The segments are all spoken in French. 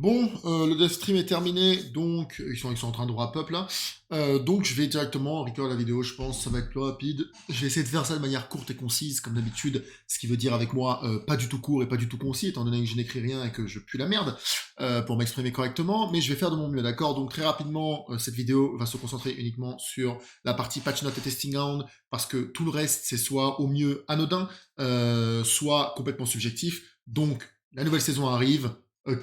Bon, le dev stream est terminé, donc ils sont en train de wrap up là. Donc je vais directement record la vidéo, je pense, ça va être plus rapide. Je vais essayer de faire ça de manière courte et concise, comme d'habitude, ce qui veut dire avec moi pas du tout court et pas du tout concis, étant donné que je n'écris rien et que je pue la merde, pour m'exprimer correctement, mais je vais faire de mon mieux, d'accord? Donc très rapidement, cette vidéo va se concentrer uniquement sur la partie patch note et testing ground, parce que tout le reste, c'est soit au mieux anodin, soit complètement subjectif. Donc la nouvelle saison arrive,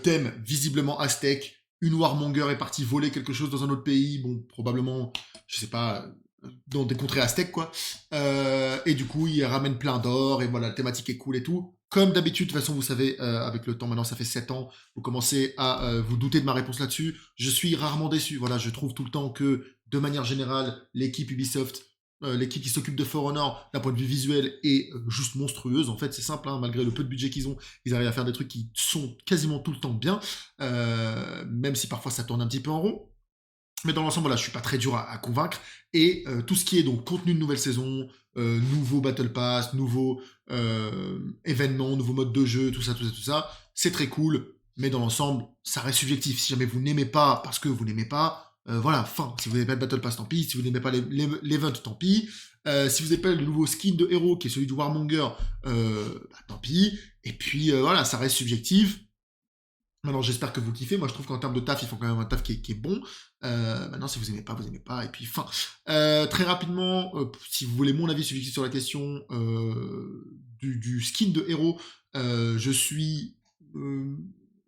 thème visiblement aztèque, une warmonger est partie voler quelque chose dans un autre pays, bon, probablement, je sais pas, dans des contrées aztèques, quoi. Et du coup, il ramène plein d'or, et voilà, la thématique est cool et tout. Comme d'habitude, de toute façon, vous savez, avec le temps, maintenant ça fait 7 ans, vous commencez à vous douter de ma réponse là-dessus. Je suis rarement déçu. Voilà, je trouve tout le temps que, de manière générale, l'équipe Ubisoft, l'équipe qui s'occupe de For Honor, d'un point de vue visuel, est juste monstrueuse. En fait, c'est simple, hein, malgré le peu de budget qu'ils ont, ils arrivent à faire des trucs qui sont quasiment tout le temps bien, même si parfois ça tourne un petit peu en rond. Mais dans l'ensemble, voilà, je suis pas très dur à convaincre. Et tout ce qui est donc contenu de nouvelle saison, nouveau Battle Pass, nouveau événement, nouveau mode de jeu, tout ça, tout ça, tout ça, c'est très cool. Mais dans l'ensemble, ça reste subjectif. Si jamais vous n'aimez pas parce que vous n'aimez pas, voilà, fin. Si vous n'aimez pas le Battle Pass, tant pis. Si vous n'aimez pas l'event, tant pis. Si vous n'aimez pas le nouveau skin de héros, qui est celui du Warmonger, tant pis. Et puis voilà, ça reste subjectif. Maintenant, j'espère que vous kiffez. Moi, je trouve qu'en termes de taf, ils font quand même un taf qui est bon. Maintenant, si vous aimez pas, vous aimez pas. Et puis, fin. Très rapidement, si vous voulez mon avis subjectif sur la question du skin de héros, je suis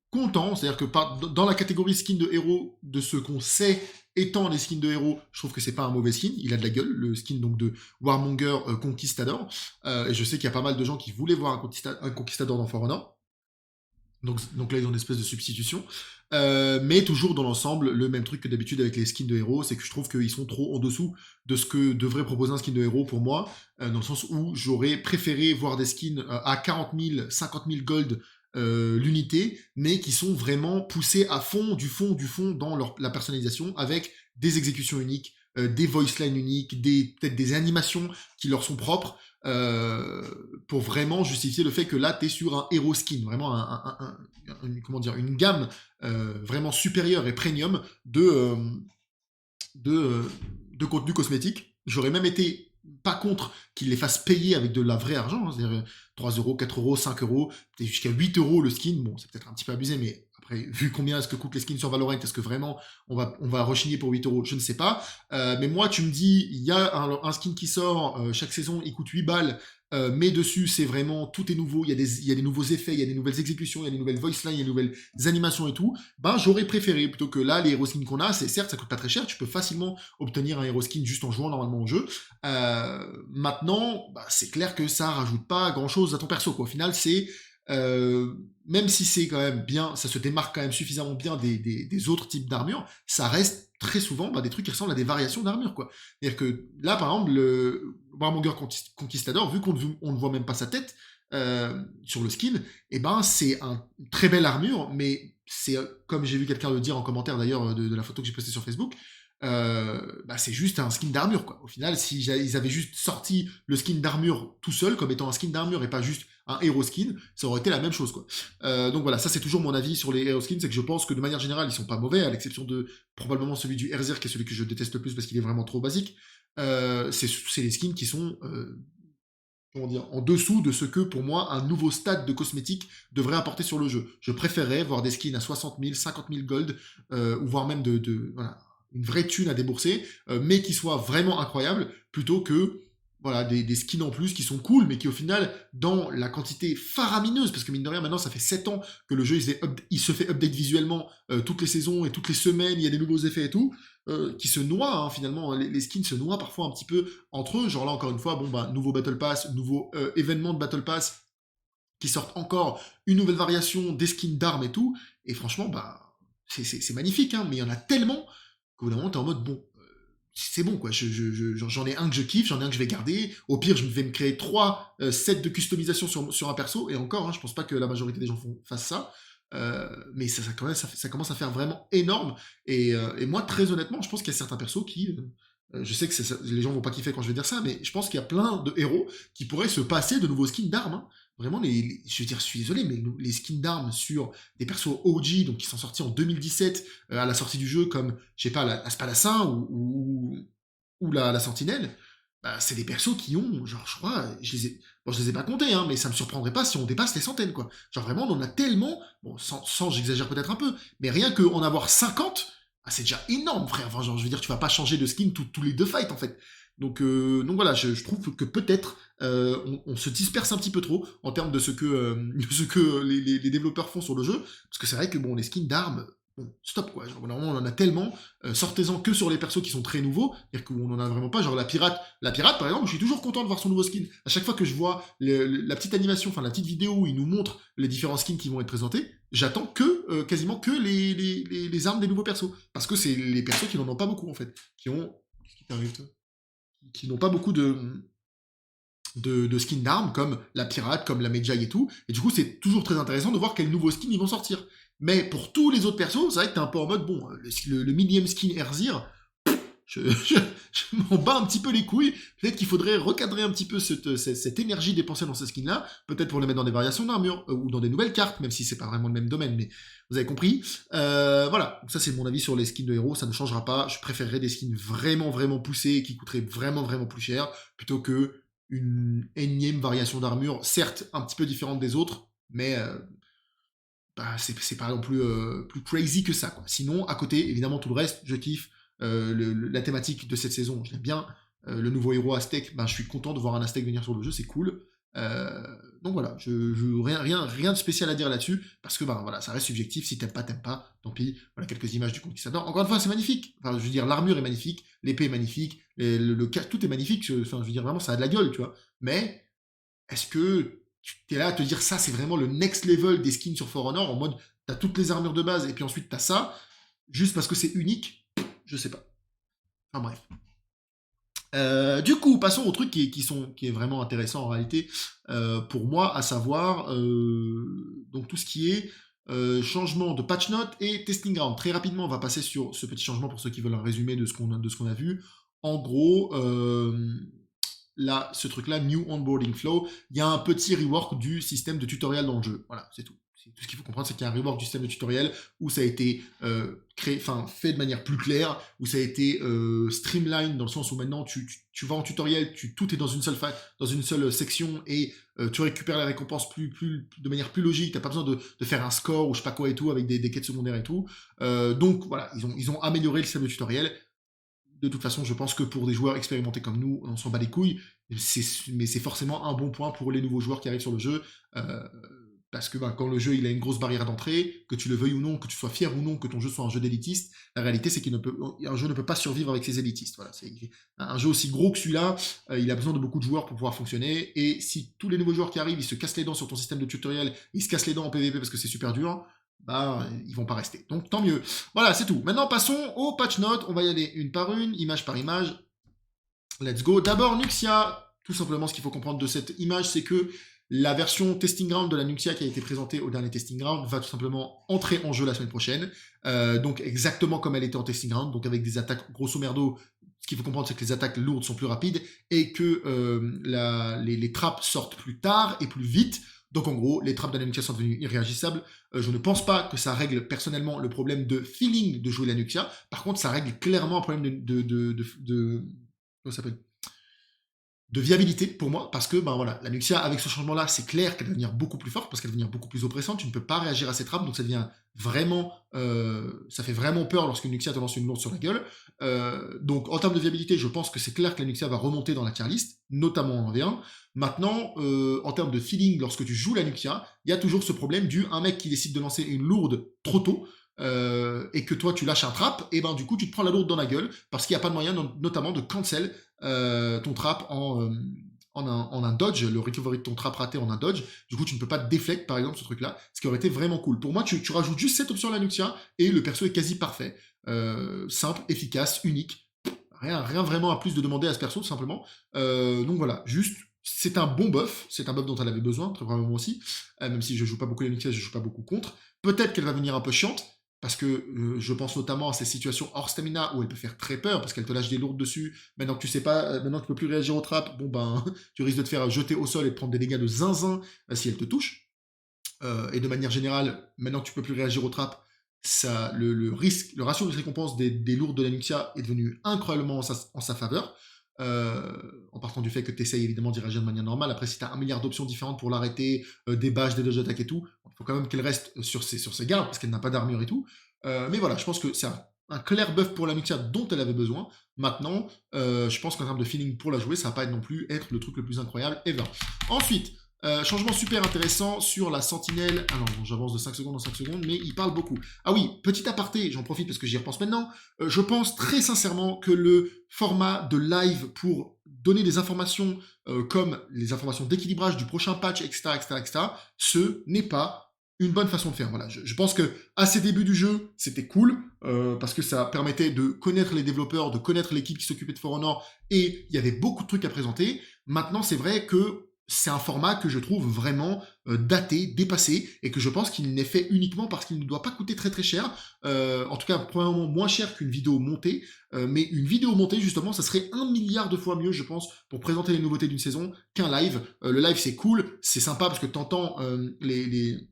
content. C'est-à-dire que dans la catégorie skin de héros, de ce qu'on sait étant les skins de héros, je trouve que c'est pas un mauvais skin. Il a de la gueule, le skin donc de Warmonger Conquistador. Et je sais qu'il y a pas mal de gens qui voulaient voir un Conquistador dans For Honor. Donc là, ils ont une espèce de substitution. Mais toujours dans l'ensemble, le même truc que d'habitude avec les skins de héros, c'est que je trouve qu'ils sont trop en dessous de ce que devrait proposer un skin de héros pour moi, dans le sens où j'aurais préféré voir des skins à 40 000, 50 000 gold l'unité, mais qui sont vraiment poussés à fond, du fond dans la personnalisation, avec des exécutions uniques, des voice lines uniques, peut-être des animations qui leur sont propres, euh, pour vraiment justifier le fait que là, tu es sur un hero skin, vraiment comment dire, une gamme vraiment supérieure et premium de, euh, de contenu cosmétique. J'aurais même été pas contre qu'ils les fassent payer avec de la vraie argent, hein, c'est-à-dire 3 euros, 4 euros, 5 euros, peut-être jusqu'à 8 euros le skin. Bon, c'est peut-être un petit peu abusé, mais après, vu combien est-ce que coûtent les skins sur Valorant, est-ce que vraiment on va rechigner pour 8 euros? Je ne sais pas. Mais moi, tu me dis, il y a un skin qui sort, chaque saison, il coûte 8 balles, mais dessus, c'est vraiment, tout est nouveau, il y a des nouveaux effets, il y a des nouvelles exécutions, il y a des nouvelles voice lines, il y a des nouvelles animations et tout. Ben, j'aurais préféré, plutôt que là, les hero skins qu'on a, c'est certes, ça coûte pas très cher, tu peux facilement obtenir un hero skin juste en jouant normalement au jeu. Maintenant, bah, c'est clair que ça rajoute pas grand chose à ton perso, quoi. Au final, même si c'est quand même bien, ça se démarque quand même suffisamment bien des autres types d'armures, ça reste très souvent des trucs qui ressemblent à des variations d'armure, quoi. C'est-à-dire que là, par exemple, le Warmonger Conquistador, vu qu'on ne voit même pas sa tête sur le skin, et ben c'est une très belle armure, mais c'est comme j'ai vu quelqu'un le dire en commentaire d'ailleurs de la photo que j'ai postée sur Facebook, c'est juste un skin d'armure, quoi. Au final, si ils avaient juste sorti le skin d'armure tout seul comme étant un skin d'armure et pas juste un hero skin, ça aurait été la même chose, quoi. Donc voilà, ça c'est toujours mon avis sur les hero skins, c'est que je pense que de manière générale ils sont pas mauvais, à l'exception de probablement celui du Herzir qui est celui que je déteste le plus parce qu'il est vraiment trop basique. C'est les skins qui sont comment dire, en dessous de ce que, pour moi, un nouveau stade de cosmétique devrait apporter sur le jeu. Je préférais voir des skins à 60 000, 50 000 gold, ou voire même voilà, une vraie thune à débourser, mais qui soit vraiment incroyable, plutôt que voilà, des skins en plus qui sont cool, mais qui au final, dans la quantité faramineuse, parce que mine de rien, maintenant ça fait 7 ans que le jeu il se fait update visuellement toutes les saisons et toutes les semaines, il y a des nouveaux effets et tout, qui se noient, hein, finalement, les skins se noient parfois un petit peu entre eux. Genre là, encore une fois, bon, bah, nouveau Battle Pass, nouveau événement de Battle Pass qui sortent encore une nouvelle variation des skins d'armes et tout. Et franchement, bah, c'est magnifique, hein, mais il y en a tellement qu'au bout d'un moment, t'es en mode, bon, c'est bon, quoi. J'en ai un que je kiffe, j'en ai un que je vais garder. Au pire, je vais me créer 3 sets de customisation sur un perso. Et encore, hein, je pense pas que la majorité des gens fassent ça. Mais ça commence à faire vraiment énorme. Et moi, très honnêtement, je pense qu'il y a certains persos qui Je sais que les gens vont pas kiffer quand je vais dire ça, mais je pense qu'il y a plein de héros qui pourraient se passer de nouveaux skins d'armes, hein. Vraiment, je veux dire, je suis désolé, mais les skins d'armes sur des persos OG, donc qui sont sortis en 2017 à la sortie du jeu, comme, je sais pas, la Spadassin ou la Sentinelle, bah, c'est des persos qui ont, genre, je crois, bon, je les ai pas comptés, hein, mais ça me surprendrait pas si on dépasse les centaines, quoi. Genre, vraiment, on en a tellement, bon, j'exagère peut-être un peu, mais rien qu'en avoir 50, ah, c'est déjà énorme, frère. Enfin, genre, je veux dire, tu vas pas changer de skin tous les deux fights, en fait. Donc voilà, je trouve que peut-être on se disperse un petit peu trop en termes de ce que, de ce que les développeurs font sur le jeu, parce que c'est vrai que bon, les skins d'armes, bon, stop quoi. Genre, normalement, on en a tellement, sortez-en que sur les persos qui sont très nouveaux, c'est-à-dire qu'on en a vraiment pas. Genre la pirate par exemple, je suis toujours content de voir son nouveau skin. À chaque fois que je vois la petite animation, enfin la petite vidéo où il nous montre les différents skins qui vont être présentés, j'attends que quasiment que les armes des nouveaux persos, parce que c'est les persos qui n'en ont pas beaucoup en fait, qui ont, qu'est-ce qui t'arrive toi, qui n'ont pas beaucoup de skins d'armes, comme la pirate, comme la Medjay et tout. Et du coup, c'est toujours très intéressant de voir quels nouveaux skins ils vont sortir. Mais pour tous les autres persos, c'est vrai que t'es un peu en mode, bon, le millième skin Erzir, je m'en bats un petit peu les couilles. Peut-être qu'il faudrait recadrer un petit peu cette énergie dépensée dans ces skins-là, peut-être pour les mettre dans des variations d'armure, ou dans des nouvelles cartes, même si c'est pas vraiment le même domaine, mais vous avez compris. Voilà, donc ça c'est mon avis sur les skins de héros, ça ne changera pas. Je préférerais des skins vraiment, vraiment poussés, qui coûteraient vraiment, vraiment plus cher, plutôt que une énième variation d'armure, certes un petit peu différente des autres, mais bah, c'est pas non plus plus crazy que ça, quoi. Sinon, à côté, évidemment, tout le reste, je kiffe. La thématique de cette saison, je l'aime bien. Le nouveau héros Aztec, ben, je suis content de voir un Aztec venir sur le jeu, c'est cool. Euh, donc voilà, rien de spécial à dire là-dessus, parce que ben, voilà, ça reste subjectif. Si t'aimes pas, tant pis. Voilà quelques images du Conquistador. Encore une fois, c'est magnifique. Enfin, je veux dire, l'armure est magnifique, l'épée est magnifique, tout est magnifique. Enfin, je veux dire, vraiment, ça a de la gueule, tu vois. Mais est-ce que tu es là à te dire ça, c'est vraiment le next level des skins sur For Honor, en mode t'as toutes les armures de base et puis ensuite t'as ça, juste parce que c'est unique? Je sais pas. Enfin bref. Du coup, passons au truc qui est vraiment intéressant en réalité pour moi, à savoir donc tout ce qui est changement de patch note et testing ground. Très rapidement, on va passer sur ce petit changement pour ceux qui veulent un résumé de ce qu'on a vu. En gros, là, ce truc-là, New Onboarding Flow, il y a un petit rework du système de tutoriel dans le jeu. Voilà, c'est tout. Tout ce qu'il faut comprendre, c'est qu'il y a un rework du système de tutoriel où ça a été fait de manière plus claire, où ça a été streamline dans le sens où maintenant tu vas en tutoriel, tout est dans une seule section et tu récupères la récompense de manière plus logique. T'as pas besoin de faire un score ou je sais pas quoi et tout avec des quêtes secondaires et tout. Donc voilà, ils ont amélioré le système de tutoriel. De toute façon, je pense que pour des joueurs expérimentés comme nous, on s'en bat les couilles, mais c'est forcément un bon point pour les nouveaux joueurs qui arrivent sur le jeu, parce que ben, quand le jeu il a une grosse barrière d'entrée, que tu le veuilles ou non, que tu sois fier ou non que ton jeu soit un jeu d'élitiste, la réalité c'est qu'un jeu ne peut pas survivre avec ses élitistes. Voilà, un jeu aussi gros que celui-là, il a besoin de beaucoup de joueurs pour pouvoir fonctionner, et si tous les nouveaux joueurs qui arrivent, ils se cassent les dents sur ton système de tutoriel, ils se cassent les dents en PvP parce que c'est super dur, bah ils vont pas rester. Donc tant mieux. Voilà, c'est tout. Maintenant, passons aux patch notes. On va y aller une par une, image par image. Let's go. D'abord, Nuxia. Tout simplement, ce qu'il faut comprendre de cette image, c'est que la version testing ground de la Nuxia qui a été présentée au dernier testing ground va tout simplement entrer en jeu la semaine prochaine. Donc exactement comme elle était en testing ground, donc avec des attaques grosso merdo. Ce qu'il faut comprendre, c'est que les attaques lourdes sont plus rapides et que les trappes sortent plus tard et plus vite. Donc en gros, les trappes de la Nuxia sont devenues irréagissables. Je ne pense pas que ça règle personnellement le problème de feeling de jouer la Nuxia. Par contre, ça règle clairement un problème comment ça s'appelle, de viabilité pour moi, parce que ben voilà, la Nuxia avec ce changement-là, c'est clair qu'elle va devenir beaucoup plus forte, parce qu'elle va devenir beaucoup plus oppressante, tu ne peux pas réagir à ces trappes, donc ça devient vraiment, ça fait vraiment peur lorsque Nuxia te lance une lourde sur la gueule. Donc en termes de viabilité, je pense que c'est clair que la Nuxia va remonter dans la tier list, notamment en V1. Maintenant, en termes de feeling, lorsque tu joues la Nuxia, il y a toujours ce problème du un mec qui décide de lancer une lourde trop tôt, et que toi tu lâches un trap, et ben du coup tu te prends la lourde dans la gueule, parce qu'il n'y a pas de moyen notamment de cancel ton trap en un dodge, le recovery de ton trap raté en un dodge. Du coup, tu ne peux pas déflect, par exemple, ce truc-là, ce qui aurait été vraiment cool. Pour moi, tu rajoutes juste cette option à la Nuxia et le perso est quasi parfait. Simple, efficace, unique. Rien vraiment à plus de demander à ce perso, tout simplement. Donc voilà, juste, c'est un bon buff. C'est un buff dont elle avait besoin, très probablement aussi. Même si je joue pas beaucoup la Nuxia, je joue pas beaucoup contre. Peut-être qu'elle va venir un peu chiante. parce que je pense notamment à ces situations hors stamina où elle peut faire très peur parce qu'elle te lâche des lourdes dessus. Maintenant que tu sais pas, maintenant que tu peux plus réagir aux trappes, bon ben, tu risques de te faire jeter au sol et de prendre des dégâts de zinzin si elle te touche. Et de manière générale, maintenant que tu peux plus réagir aux trappes, ça, risque, le ratio de récompense des lourdes de la Nixia est devenu incroyablement en sa faveur. En partant du fait que tu essayes évidemment d'y réagir de manière normale. Après, si tu as un milliard d'options différentes pour l'arrêter, des badges, des dodge attaques et tout, il faut quand même qu'elle reste sur ses gardes parce qu'elle n'a pas d'armure et tout. Mais voilà, je pense que c'est un clair buff pour la Nixia dont elle avait besoin. Maintenant, je pense qu'en termes de feeling pour la jouer, ça va pas être non plus être le truc le plus incroyable ever. Ensuite, changement super intéressant sur la sentinelle. Ah non, bon, j'avance de 5 secondes en 5 secondes, mais il parle beaucoup. Ah oui, petit aparté, j'en profite parce que j'y repense maintenant. Je pense très sincèrement que le format de live pour donner des informations comme les informations d'équilibrage du prochain patch, etc., etc., etc., ce n'est pas une bonne façon de faire. Voilà, je pense que à ces débuts du jeu, c'était cool parce que ça permettait de connaître les développeurs, de connaître l'équipe qui s'occupait de For Honor et il y avait beaucoup de trucs à présenter. Maintenant, c'est vrai que c'est un format que je trouve vraiment daté, dépassé, et que je pense qu'il n'est fait uniquement parce qu'il ne doit pas coûter très très cher, en tout cas probablement moins cher qu'une vidéo montée, mais une vidéo montée justement, ça serait 1 milliard de fois mieux je pense pour présenter les nouveautés d'une saison qu'un live. Le live c'est cool, c'est sympa parce que t'entends les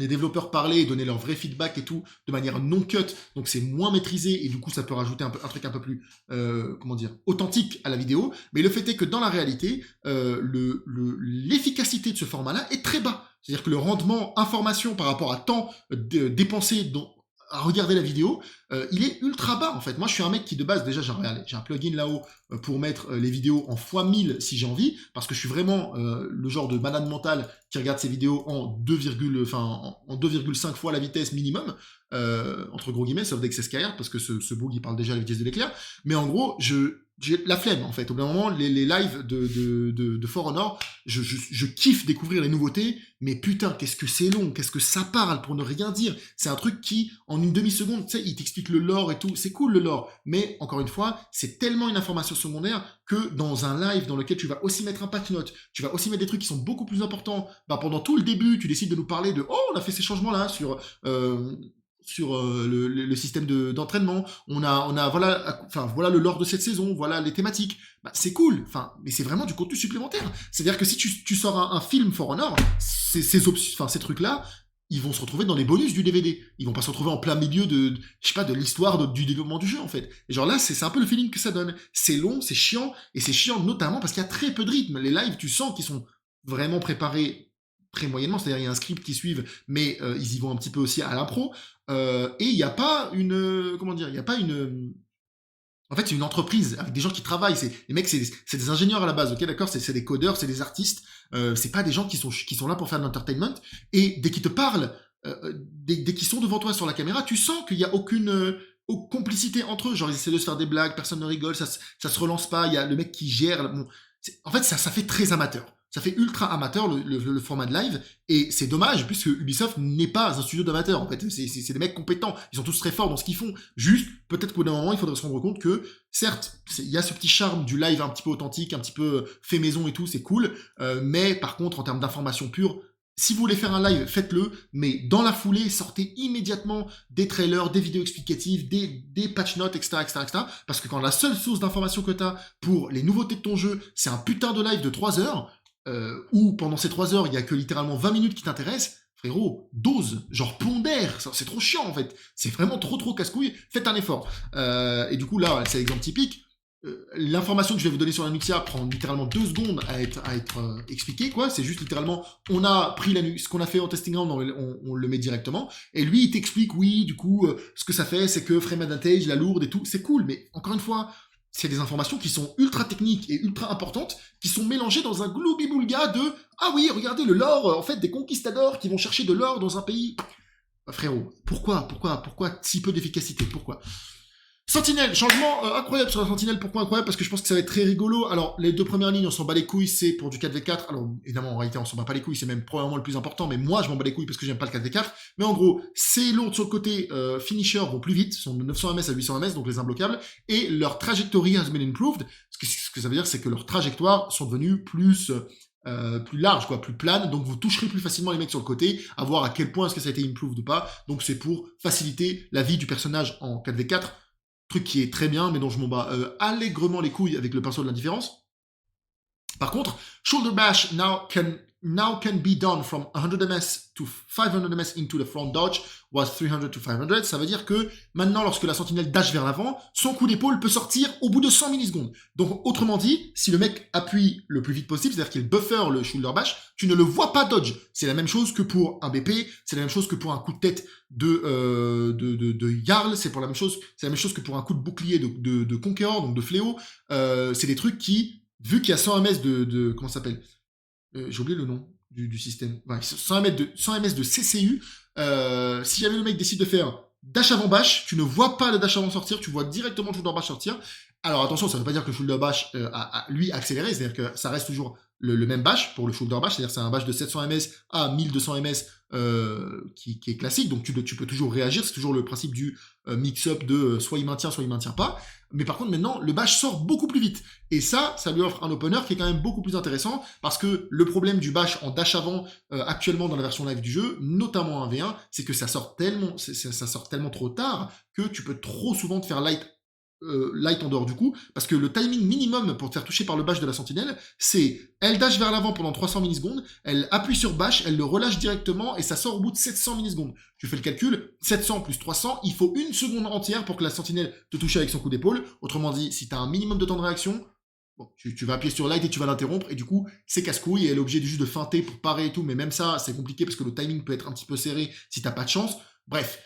développeurs parler et donner leur vrai feedback et tout de manière non cut, donc c'est moins maîtrisé et du coup ça peut rajouter un truc un peu plus comment dire authentique à la vidéo. Mais le fait est que dans la réalité, l'efficacité de ce format-là est très bas. C'est-à-dire que le rendement information par rapport à temps dépensé à regarder la vidéo, il est ultra bas en fait. Moi je suis un mec qui de base déjà j'ai un plugin là-haut pour mettre les vidéos en x1000 si j'ai envie, parce que je suis vraiment le genre de malade mental qui regarde ces vidéos en 2,5 fois la vitesse minimum, entre gros guillemets, sauf d'XSKR, parce que ce bug il parle déjà à la vitesse de l'éclair. Mais en gros, j'ai la flemme en fait. Au bout d'un moment, les lives de For Honor, je kiffe découvrir les nouveautés, mais putain, qu'est-ce que c'est long, qu'est-ce que ça parle pour ne rien dire. C'est un truc qui, en une demi-seconde, tu sais, il t'explique le lore et tout. C'est cool le lore, mais encore une fois, c'est tellement une information secondaire que dans un live dans lequel tu vas aussi mettre un patch note, tu vas aussi mettre des trucs qui sont beaucoup plus importants. Bah, pendant tout le début, tu décides de nous parler de oh, on a fait ces changements-là sur le système d'entraînement, on a voilà, enfin voilà le lore de cette saison, voilà les thématiques. Bah, c'est cool, enfin, mais c'est vraiment du contenu supplémentaire. C'est-à-dire que si tu sors un film For Honor, ces trucs-là, ils vont se retrouver dans les bonus du DVD. Ils vont pas se retrouver en plein milieu je sais pas, de l'histoire du développement du jeu en fait. Et genre là, c'est un peu le feeling que ça donne. C'est long, c'est chiant, et c'est chiant notamment parce qu'il y a très peu de rythme. Les lives, tu sens qu'ils sont vraiment préparés très moyennement, c'est-à-dire il y a un script qui suivent, mais ils y vont un petit peu aussi à l'impro. Et il n'y a pas comment dire, il n'y a pas en fait, c'est une entreprise avec des gens qui travaillent. Les mecs, c'est des ingénieurs à la base, ok, d'accord. C'est des codeurs, c'est des artistes. C'est pas des gens qui sont là pour faire de l'entertainment. Et dès qu'ils te parlent, dès qu'ils sont devant toi sur la caméra, tu sens qu'il y a aucune complicité entre eux. Genre ils essaient de se faire des blagues, personne ne rigole, ça se relance pas. Il y a le mec qui gère. Bon, en fait, ça fait très amateur. Ça fait ultra amateur le format de live, et c'est dommage puisque Ubisoft n'est pas un studio d'amateurs en fait. C'est des mecs compétents, ils sont tous très forts dans ce qu'ils font. Juste, peut-être qu'au bout d'un moment, il faudrait se rendre compte que certes, il y a ce petit charme du live un petit peu authentique, un petit peu fait maison et tout, c'est cool. Mais par contre, en termes d'information pure, si vous voulez faire un live, faites-le, mais dans la foulée, sortez immédiatement des trailers, des vidéos explicatives, des patch notes, etc., etc., etc. Parce que quand la seule source d'information que t'as pour les nouveautés de ton jeu, c'est un putain de live de 3 heures, où pendant ces 3 heures, il y a que littéralement 20 minutes qui t'intéressent, frérot, dose, genre pondère, c'est trop chiant en fait, c'est vraiment trop casse-couille, faites un effort. Et du coup là, c'est l'exemple typique. L'information que je vais vous donner sur la Nuxia prend littéralement 2 secondes à être expliquée, quoi. C'est juste littéralement, on a pris ce qu'on a fait en testing ground, on le met directement, et lui il t'explique, oui, du coup, ce que ça fait, c'est que frame advantage, la lourde et tout, c'est cool, mais encore une fois, c'est des informations qui sont ultra techniques et ultra importantes, qui sont mélangées dans un gloubi-boulga de ah oui, regardez le lore, en fait, des conquistadors qui vont chercher de l'or dans un pays. Frérot, pourquoi si peu d'efficacité? Pourquoi? Sentinelle, changement incroyable sur la Sentinelle. Pourquoi incroyable? Parce que je pense que ça va être très rigolo. Alors, les 2 premières lignes, on s'en bat les couilles, c'est pour du 4v4. Alors, évidemment, en réalité, on s'en bat pas les couilles, c'est même probablement le plus important, mais moi, je m'en bats les couilles parce que j'aime pas le 4v4. Mais en gros, ces lourdes sur le côté finisher vont plus vite, sont de 900 ms à 800 ms, donc les imbloquables, et leur trajectory has been improved. Ce que ça veut dire, c'est que leurs trajectoires sont devenues plus plus large, quoi, plus plane, donc vous toucherez plus facilement les mecs sur le côté, à voir à quel point est-ce que ça a été improved ou pas. Donc c'est pour faciliter la vie du personnage en 4v4, truc qui est très bien, mais dont je m'en bats allègrement les couilles avec le perso de l'indifférence. Par contre, Shoulder Bash now can be done from 100 ms to 500 ms into the front dodge was 300 to 500. Ça veut dire que maintenant, lorsque la sentinelle dash vers l'avant, son coup d'épaule peut sortir au bout de 100 millisecondes. Donc, autrement dit, si le mec appuie le plus vite possible, c'est-à-dire qu'il buffer le shoulder bash, tu ne le vois pas dodge. C'est la même chose que pour un BP, c'est la même chose que pour un coup de tête de Jarl, c'est la même chose que pour un coup de bouclier de Conqueror, donc de Fléau. C'est des trucs qui, vu qu'il y a 100 ms comment ça s'appelle, j'ai oublié le nom du système. Ouais, 100 ms de CCU. Si jamais le mec décide de faire dash avant bash, tu ne vois pas le dash avant sortir, tu vois directement le shoulder bash sortir. Alors attention, ça ne veut pas dire que le shoulder bash a lui accéléré, c'est-à-dire que ça reste toujours le même bash pour le shoulder bash, c'est-à-dire c'est un bash de 700 ms à 1200 ms qui est classique, donc tu peux toujours réagir, c'est toujours le principe du mix-up de soit il maintient pas. Mais par contre maintenant le bash sort beaucoup plus vite et ça lui offre un opener qui est quand même beaucoup plus intéressant parce que le problème du bash en dash avant actuellement dans la version live du jeu, notamment en 1v1, c'est que ça sort tellement trop tard que tu peux trop souvent te faire light en dehors du coup, parce que le timing minimum pour te faire toucher par le bash de la sentinelle, c'est elle dash vers l'avant pendant 300 millisecondes, elle appuie sur bash, elle le relâche directement et ça sort au bout de 700 millisecondes. Tu fais le calcul, 700 plus 300, il faut une seconde entière pour que la sentinelle te touche avec son coup d'épaule. Autrement dit, si tu as un minimum de temps de réaction, bon, tu vas appuyer sur light et tu vas l'interrompre et du coup c'est casse-couille et elle est obligée juste de feinter pour parer et tout, mais même ça c'est compliqué parce que le timing peut être un petit peu serré si t'as pas de chance. Bref,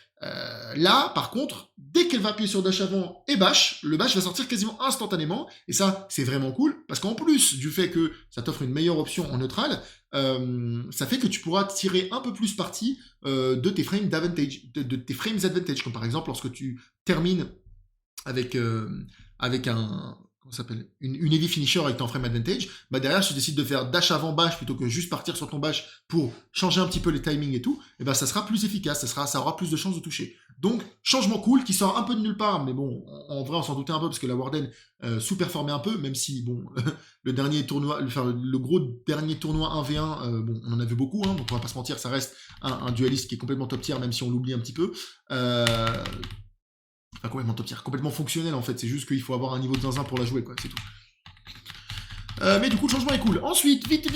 là, par contre, dès qu'elle va appuyer sur dash avant et bash, le bash va sortir quasiment instantanément. Et ça, c'est vraiment cool, parce qu'en plus du fait que ça t'offre une meilleure option en neutral, ça fait que tu pourras tirer un peu plus parti de tes frames d'advantage, de tes frames advantage, comme par exemple lorsque tu termines avec un comment ça s'appelle une heavy finisher avec ton frame advantage, bah derrière si tu décides de faire dash avant bash plutôt que juste partir sur ton bash pour changer un petit peu les timings et tout, et bah ça sera plus efficace, ça aura plus de chances de toucher. Donc changement cool qui sort un peu de nulle part, mais bon en vrai on s'en doutait un peu parce que la Warden sous-performait un peu, même si bon le dernier tournoi, le gros dernier tournoi 1v1, bon on en a vu beaucoup, hein, donc on va pas se mentir, ça reste un dualiste qui est complètement top tier même si on l'oublie un petit peu. Enfin, complètement top tier, complètement fonctionnel en fait, c'est juste qu'il faut avoir un niveau de zinzin pour la jouer, quoi, c'est tout. Mais du coup, le changement est cool. Ensuite, vite,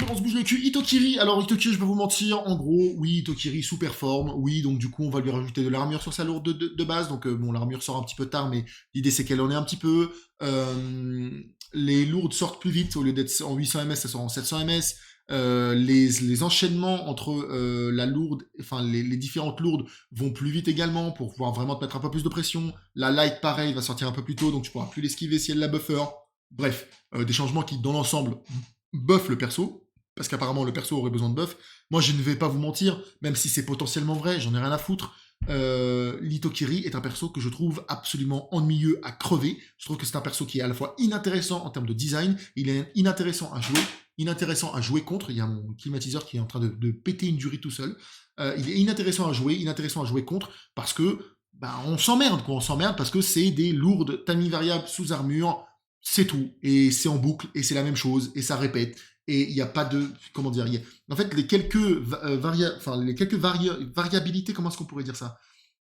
on se bouge le cul. Itokiri, alors Itokiri, je vais vous mentir, en gros, oui, Itokiri sous-performe, oui, donc du coup, on va lui rajouter de l'armure sur sa lourde de base, donc bon, l'armure sort un petit peu tard, mais l'idée c'est qu'elle en est un petit peu. Les lourdes sortent plus vite, au lieu d'être en 800 ms, ça sort en 700 ms. Les enchaînements entre la lourde, enfin les différentes lourdes vont plus vite également pour pouvoir vraiment te mettre un peu plus de pression. La light, pareil, va sortir un peu plus tôt, donc tu pourras plus l'esquiver si elle la buffer. Bref, des changements qui, dans l'ensemble, buffent le perso, parce qu'apparemment le perso aurait besoin de buff. Moi, je ne vais pas vous mentir, même si c'est potentiellement vrai, j'en ai rien à foutre. L'Itokiri est un perso que je trouve absolument ennuyeux à crever. Je trouve que c'est un perso qui est à la fois inintéressant en termes de design, il est inintéressant à jouer contre. Il y a mon climatiseur qui est en train de péter une durée tout seul. Il est inintéressant à jouer contre, parce que bah, on s'emmerde, quoi. On s'emmerde parce que c'est des lourdes timing variables sous armure, c'est tout. Et c'est en boucle, et c'est la même chose, et ça répète. Et il n'y a pas de... Comment dire en fait, les quelques, variabilités, comment est-ce qu'on pourrait dire ça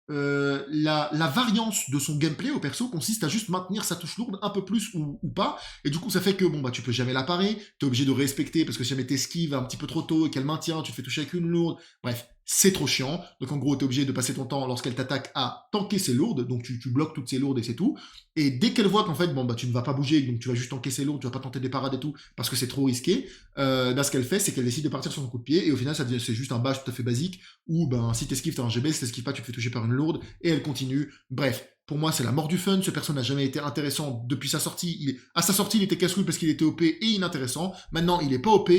la variance de son gameplay au perso consiste à juste maintenir sa touche lourde un peu plus ou pas, et du coup ça fait que bon bah tu peux jamais la parer, t'es obligé de respecter parce que si jamais t'esquives un petit peu trop tôt et qu'elle maintient, tu te fais toucher avec une lourde, bref, c'est trop chiant. Donc en gros t'es obligé de passer ton temps lorsqu'elle t'attaque à tanker ses lourdes, donc tu bloques toutes ses lourdes et c'est tout, et dès qu'elle voit qu'en fait bon bah tu ne vas pas bouger, donc tu vas juste tanker ses lourdes, tu vas pas tenter des parades et tout parce que c'est trop risqué, ce qu'elle fait c'est qu'elle décide de partir sur son coup de pied, et au final c'est juste un bash tout à fait basique où ben si t'esquives t'as un GB, si t'esquives pas tu te fais toucher par une lourde et elle continue. Bref, pour moi c'est la mort du fun, ce perso n'a jamais été intéressant depuis sa sortie. À sa sortie il était casse-couille parce qu'il était OP et inintéressant, maintenant il est pas OP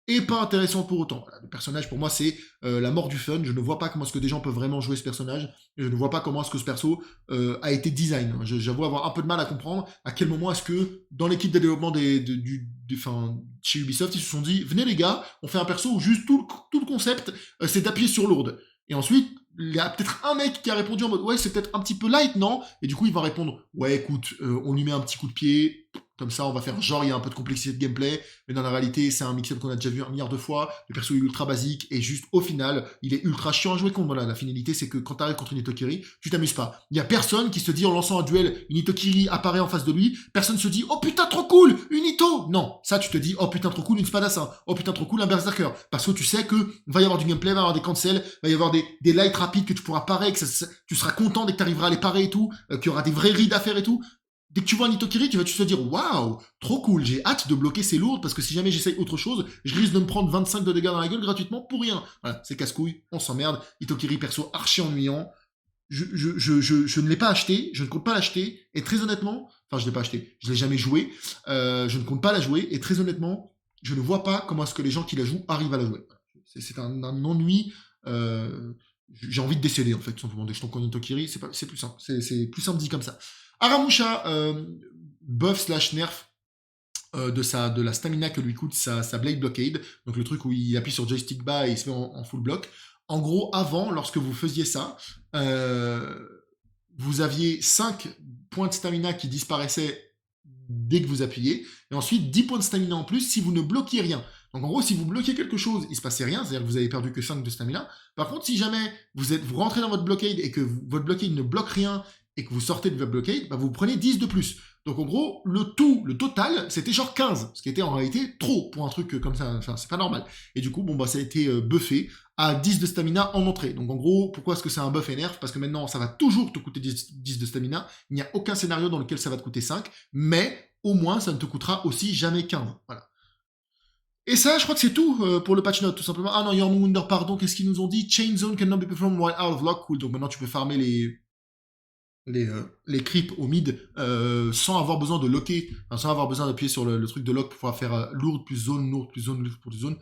et pas intéressant pour autant. Voilà, le personnage pour moi c'est la mort du fun, je ne vois pas comment est-ce que des gens peuvent vraiment jouer ce personnage, je ne vois pas comment est-ce que ce perso a été design. J'avoue avoir un peu de mal à comprendre à quel moment est-ce que dans l'équipe de développement chez Ubisoft ils se sont dit venez les gars, on fait un perso où juste tout le concept c'est d'appuyer sur lourde. Et ensuite, il y a peut-être un mec qui a répondu en mode ouais c'est peut-être un petit peu light non, et du coup il va répondre ouais écoute on lui met un petit coup de pied, Comme ça, on va faire genre, il y a un peu de complexité de gameplay, mais dans la réalité, c'est un mix-up qu'on a déjà vu un milliard de fois. Le perso est ultra basique, et juste, au final, il est ultra chiant à jouer contre. Voilà, la finalité, c'est que quand t'arrives contre une Itokiri, tu t'amuses pas. Il y a personne qui se dit, en lançant un duel, une Itokiri apparaît en face de lui, personne se dit, oh putain, trop cool, une Ito! Non, ça, tu te dis, oh putain, trop cool, une Spadassin. Oh putain, trop cool, un Berserker. Parce que tu sais que va y avoir du gameplay, va y avoir des cancels, va y avoir des lights rapides que tu pourras parer, que tu seras content dès que tu arriveras à les parer et tout, qu'il y aura des vrais rides à faire et tout. Dès que tu vois un Itokiri, tu vas te dire waouh, trop cool, j'ai hâte de bloquer ces lourdes parce que si jamais j'essaye autre chose, je risque de me prendre 25 de dégâts dans la gueule gratuitement pour rien. Voilà, c'est casse-couille, on s'emmerde. Itokiri perso archi ennuyant. Je ne l'ai pas acheté, je ne compte pas l'acheter, et très honnêtement, enfin je l'ai pas acheté, je l'ai jamais joué, je ne compte pas la jouer, et très honnêtement, je ne vois pas comment est-ce que les gens qui la jouent arrivent à la jouer. C'est un ennui, j'ai envie de décéder en fait, tout simplement. Dès que je tombe contre Itokiri, c'est plus simple, c'est plus simple dit comme ça. Aramusha, buff slash nerf de la stamina que lui coûte sa Blade Blockade, donc le truc où il appuie sur joystick bas et il se met en full block. En gros, avant, lorsque vous faisiez ça, vous aviez 5 points de stamina qui disparaissaient dès que vous appuyez, et ensuite 10 points de stamina en plus si vous ne bloquiez rien. Donc en gros, si vous bloquez quelque chose, il se passait rien, c'est-à-dire que vous avez perdu que 5 de stamina. Par contre, si jamais vous rentrez dans votre blockade et que votre blockade ne bloque rien et que vous sortez de votre blockade, bah vous prenez 10 de plus. Donc en gros, le total, c'était genre 15, ce qui était en réalité trop pour un truc comme ça, enfin c'est pas normal. Et du coup, bon bah ça a été buffé à 10 de stamina en entrée. Donc en gros, pourquoi est-ce que c'est un buff et nerf? Parce que maintenant, ça va toujours te coûter 10 de stamina, il n'y a aucun scénario dans lequel ça va te coûter 5, mais au moins ça ne te coûtera aussi jamais 15. Voilà. Et ça, je crois que c'est tout pour le patch note, tout simplement. Ah non, Yorm Wonder, pardon, qu'est-ce qu'ils nous ont dit? Chain Zone cannot be performed while out of lock. Cool, donc maintenant tu peux farmer les creeps au mid sans avoir besoin de locker, enfin, sans avoir besoin d'appuyer sur le truc de lock pour pouvoir faire lourd plus zone, lourd plus zone, lourd plus zone.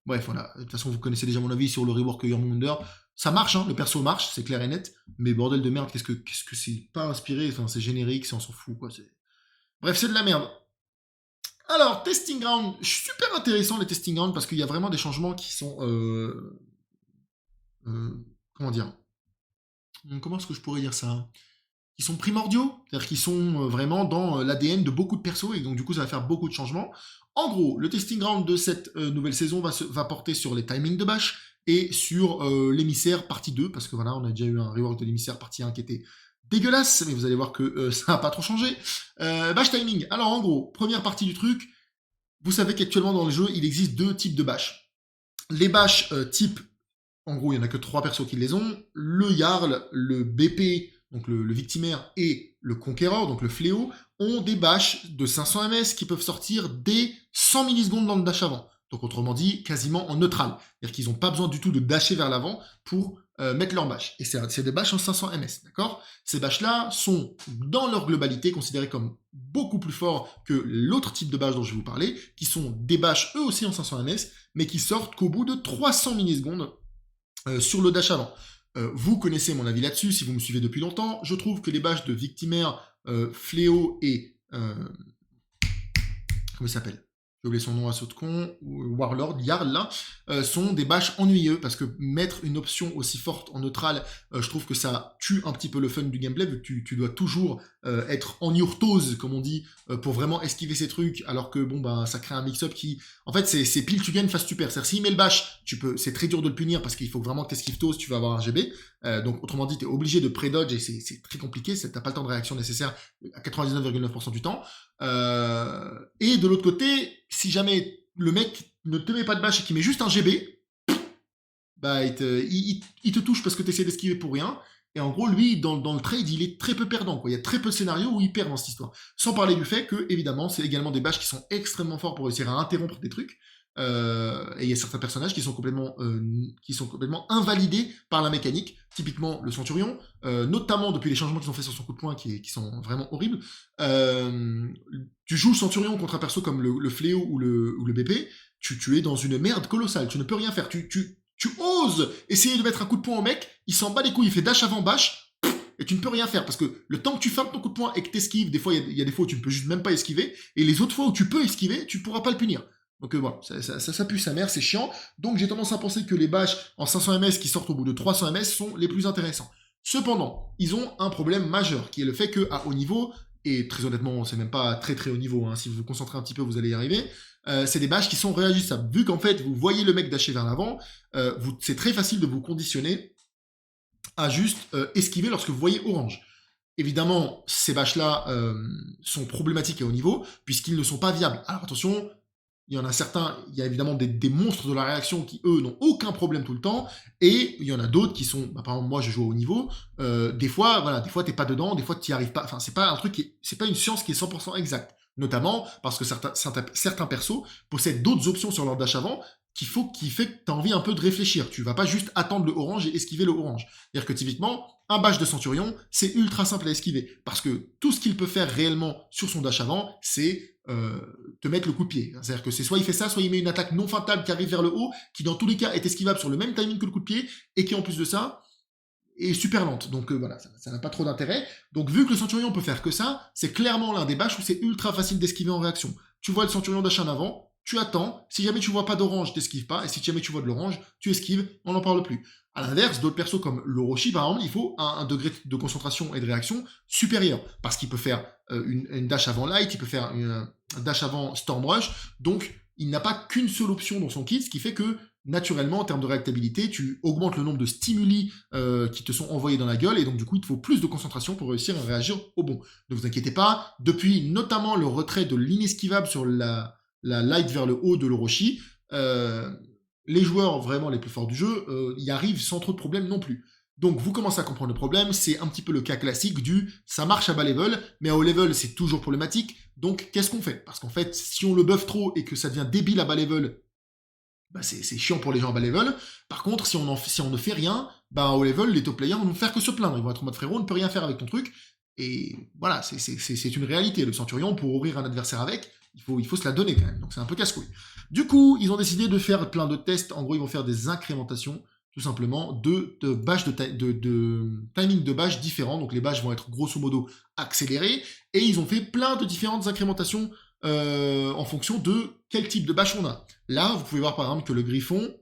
Bref, voilà. De toute façon, vous connaissez déjà mon avis sur le rework Yorm Wonder. Ça marche, hein, le perso marche, c'est clair et net, mais bordel de merde, qu'est-ce que c'est pas inspiré, enfin, c'est générique, on s'en fout, quoi. Bref, c'est de la merde. Alors, Testing Ground, super intéressant les Testing Ground parce qu'il y a vraiment des changements qui sont... comment dire? Comment est-ce que je pourrais dire ça? Qui sont primordiaux, c'est-à-dire qu'ils sont vraiment dans l'ADN de beaucoup de persos et donc du coup ça va faire beaucoup de changements. En gros, le Testing Ground de cette nouvelle saison va porter sur les timings de bash et sur l'émissaire partie 2 parce que voilà, on a déjà eu un rework de l'émissaire partie 1 qui était dégueulasse, mais vous allez voir que ça n'a pas trop changé. Bash timing. Alors en gros, première partie du truc, vous savez qu'actuellement dans le jeu, il existe 2 types de bash. Les bashs type, en gros, il n'y en a que 3 persos qui les ont. Le Jarl, le BP, donc le victimaire, et le Conqueror, donc le fléau, ont des bashs de 500 ms qui peuvent sortir dès 100 millisecondes dans le dash avant. Donc autrement dit, quasiment en neutral. C'est-à-dire qu'ils n'ont pas besoin du tout de dasher vers l'avant pour mettre leur bash. Et c'est des bashs en 500 ms, d'accord? Ces bashs-là sont, dans leur globalité, considérés comme beaucoup plus forts que l'autre type de bash dont je vais vous parler, qui sont des bashs eux aussi en 500 ms, mais qui sortent qu'au bout de 300 millisecondes sur le dash avant. Vous connaissez mon avis là-dessus, si vous me suivez depuis longtemps. Je trouve que les bashs de Victimaire, Fléau et... comment il s'appelle? J'ai oublié son nom à saut de con, Warlord, Jarl là, sont des bashs ennuyeux, parce que mettre une option aussi forte en neutral, je trouve que ça tue un petit peu le fun du gameplay, vu que tu dois toujours être en yurtose, comme on dit, pour vraiment esquiver ces trucs, alors que bon bah ça crée un mix-up qui... En fait c'est pile tu gagnes face tu perds. C'est-à-dire s'il met le bash, c'est très dur de le punir, parce qu'il faut vraiment que t'esquives tose, tu vas avoir un GB, donc autrement dit t'es obligé de pré-dodge, et c'est très compliqué, t'as pas le temps de réaction nécessaire à 99,9% du temps. Et de l'autre côté, si jamais le mec ne te met pas de bash et qu'il met juste un GB, bah il te touche parce que tu essaies d'esquiver pour rien. Et en gros, lui, dans le trade, il est très peu perdant, quoi. Il y a très peu de scénarios où il perd dans cette histoire. Sans parler du fait que, évidemment, c'est également des bashs qui sont extrêmement forts pour réussir à interrompre des trucs. Et il y a certains personnages qui sont complètement invalidés par la mécanique. Typiquement le Centurion, notamment depuis les changements qu'ils ont fait sur son coup de poing qui sont vraiment horribles. Tu joues le Centurion contre un perso comme le Fléau ou le BP, tu es dans une merde colossale. Tu ne peux rien faire. Tu oses essayer de mettre un coup de poing au mec, il s'en bat les couilles, il fait dash avant bash, et tu ne peux rien faire, parce que le temps que tu fermes ton coup de poing et que t'esquives, des fois, il y a des fois où tu ne peux juste même pas esquiver, et les autres fois où tu peux esquiver, tu pourras pas le punir. Donc voilà, ça pue sa mère, c'est chiant. Donc j'ai tendance à penser que les bashs en 500 ms qui sortent au bout de 300 ms sont les plus intéressants. Cependant, ils ont un problème majeur, qui est le fait qu'à haut niveau, et très honnêtement, c'est même pas très très haut niveau, hein. Si vous vous concentrez un petit peu, vous allez y arriver. C'est des bâches qui sont réagissables. Vu qu'en fait, vous voyez le mec dasher vers l'avant, c'est très facile de vous conditionner à juste esquiver lorsque vous voyez orange. Évidemment, ces bâches-là sont problématiques à haut niveau, puisqu'ils ne sont pas viables. Alors attention, il y en a certains, il y a évidemment des monstres de la réaction qui, eux, n'ont aucun problème tout le temps, et il y en a d'autres qui sont, par exemple, moi, je joue au haut niveau, des fois, voilà, des fois, t'es pas dedans, des fois, t'y arrives pas, enfin, c'est pas un truc c'est pas une science qui est 100% exacte. Notamment parce que certains persos possèdent d'autres options sur leur dash avant qui fait que tu as envie un peu de réfléchir. Tu vas pas juste attendre le orange et esquiver le orange. C'est-à-dire que typiquement, un bash de Centurion, c'est ultra simple à esquiver. Parce que tout ce qu'il peut faire réellement sur son dash avant, c'est te mettre le coup de pied. C'est-à-dire que c'est soit il fait ça, soit il met une attaque non fatale qui arrive vers le haut, qui dans tous les cas est esquivable sur le même timing que le coup de pied, et qui en plus de ça est super lente. Donc voilà, ça n'a pas trop d'intérêt. Donc vu que le Centurion peut faire que ça, c'est clairement l'un des bâches où c'est ultra facile d'esquiver en réaction. Tu vois le Centurion dash en avant, tu attends, si jamais tu vois pas d'orange, t'esquives pas, et si jamais tu vois de l'orange, tu esquives, on n'en parle plus. À l'inverse, d'autres persos comme l'Orochi, par exemple, il faut un degré de concentration et de réaction supérieur, parce qu'il peut faire une dash avant light, il peut faire un dash avant storm rush, donc il n'a pas qu'une seule option dans son kit, ce qui fait que naturellement, en termes de réactabilité, tu augmentes le nombre de stimuli qui te sont envoyés dans la gueule, et donc du coup, il te faut plus de concentration pour réussir à réagir au bon. Ne vous inquiétez pas, depuis notamment le retrait de l'inesquivable sur la light vers le haut de l'Orochi, les joueurs vraiment les plus forts du jeu y arrivent sans trop de problèmes non plus. Donc vous commencez à comprendre le problème, c'est un petit peu le cas classique du ça marche à bas level, mais à haut level c'est toujours problématique, donc qu'est-ce qu'on fait? Parce qu'en fait, si on le buff trop et que ça devient débile à bas level, bah c'est chiant pour les gens à bas level. Par contre, si on ne fait rien, bah au level, les top players vont faire que se plaindre. Ils vont être en mode frérot, on ne peut rien faire avec ton truc. Et voilà, c'est une réalité. Le Centurion, pour ouvrir un adversaire avec, il faut se la donner quand même. Donc c'est un peu casse-couille. Du coup, ils ont décidé de faire plein de tests. En gros, ils vont faire des incrémentations, tout simplement, de bâches de timing de bâches différents. Donc les bâches vont être grosso modo accélérées. Et ils ont fait plein de différentes incrémentations en fonction de quel type de bâche on a. Là, vous pouvez voir par exemple que le Griffon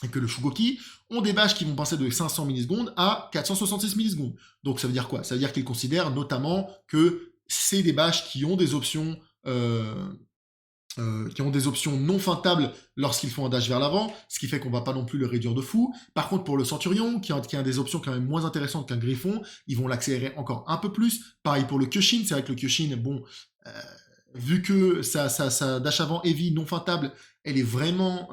et que le Shugoki ont des bâches qui vont passer de 500 millisecondes à 466 millisecondes. Donc ça veut dire quoi? Ça veut dire qu'ils considèrent notamment que c'est des bâches qui ont des options non feintables lorsqu'ils font un dash vers l'avant, ce qui fait qu'on va pas non plus le réduire de fou. Par contre, pour le Centurion, qui a des options quand même moins intéressantes qu'un Griffon, ils vont l'accélérer encore un peu plus. Pareil pour le Kyoshin, c'est vrai que le Kyoshin, bon, vu que sa dash avant heavy non feintable, elle est vraiment